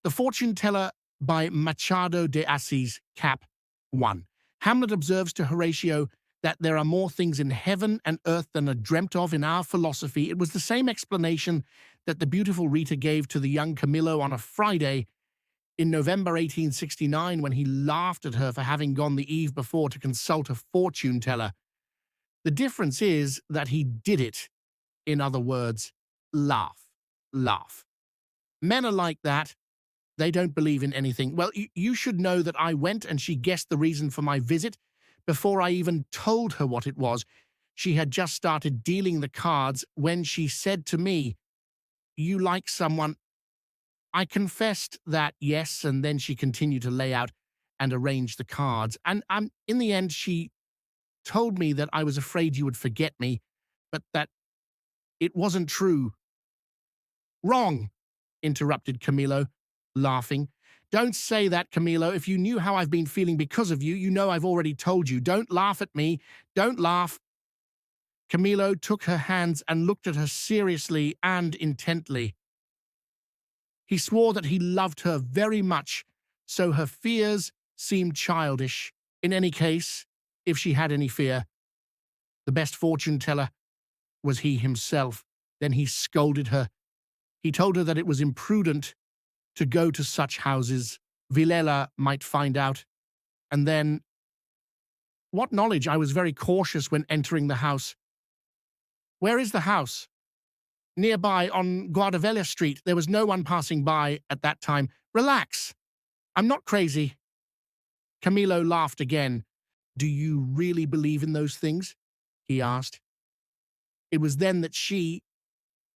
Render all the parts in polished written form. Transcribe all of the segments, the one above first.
The Fortune Teller by Machado de Assis, Cap 1. Hamlet observes to Horatio that there are more things in heaven and earth than are dreamt of in our philosophy. It was the same explanation that the beautiful Rita gave to the young Camillo on a Friday in November 1869 when he laughed at her for having gone the eve before to consult a fortune teller. The difference is that he did it. In other words, laugh, laugh. Men are like that. They don't believe in anything. Well, you should know that I went and she guessed the reason for my visit before I even told her what it was. She had just started dealing the cards when she said to me, "You like someone?" I confessed that yes, and then she continued to lay out and arrange the cards. And in the end, she told me that I was afraid you would forget me, but that it wasn't true. "Wrong," interrupted Camillo, laughing. "Don't say that, Camillo. If you knew how I've been feeling because of you, you know I've already told you. Don't laugh at me. Don't laugh." Camillo took her hands and looked at her seriously and intently. He swore that he loved her very much, so her fears seemed childish. In any case, if she had any fear, the best fortune teller was he himself. Then he scolded her. He told her that it was imprudent to go to such houses. Villela might find out. And then, what knowledge? I was very cautious when entering the house. "Where is the house?" "Nearby, on Guardavella Street. There was no one passing by at that time." "Relax. I'm not crazy." Camillo laughed again. "Do you really believe in those things?" he asked. It was then that she,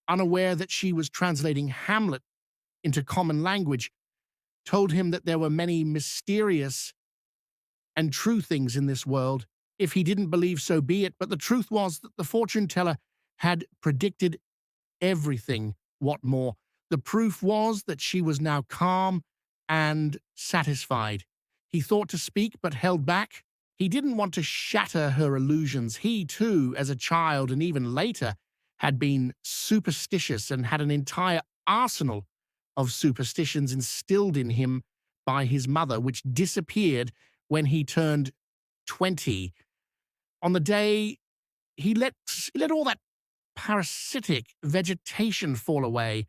unaware that she was translating Hamlet into common language, told him that there were many mysterious and true things in this world. If he didn't believe, so be it, but the truth was that the fortune teller had predicted everything. What more? The proof was that she was now calm and satisfied. He thought to speak, but held back. He didn't want to shatter her illusions. He, too, as a child and even later, had been superstitious and had an entire arsenal of superstitions instilled in him by his mother, which disappeared when he turned 20. On the day he let all that parasitic vegetation fall away,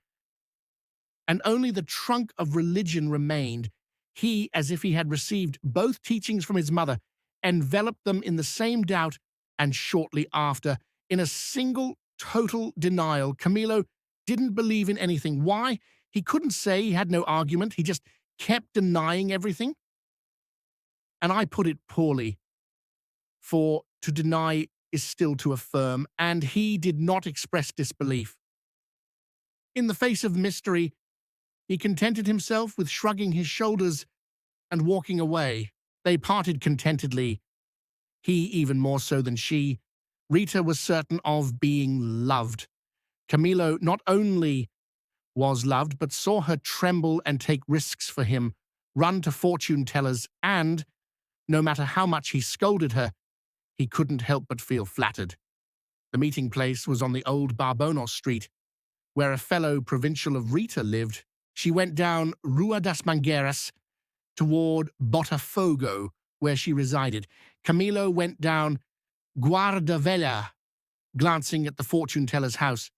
and only the trunk of religion remained. He, as if he had received both teachings from his mother, enveloped them in the same doubt, and shortly after, in a single total denial, Camillo didn't believe in anything. Why? He couldn't say. He had no argument. He just kept denying everything. And I put it poorly, for to deny is still to affirm, and he did not express disbelief. In the face of mystery, he contented himself with shrugging his shoulders and walking away. They parted contentedly, he even more so than she. Rita was certain of being loved. Camillo not only was loved, but saw her tremble and take risks for him, run to fortune tellers, and, no matter how much he scolded her, he couldn't help but feel flattered. The meeting place was on the old Barbonos Street, where a fellow provincial of Rita lived. She went down Rua das Mangueiras toward Botafogo, where she resided. Camillo went down Guardavella, glancing at the fortune teller's house.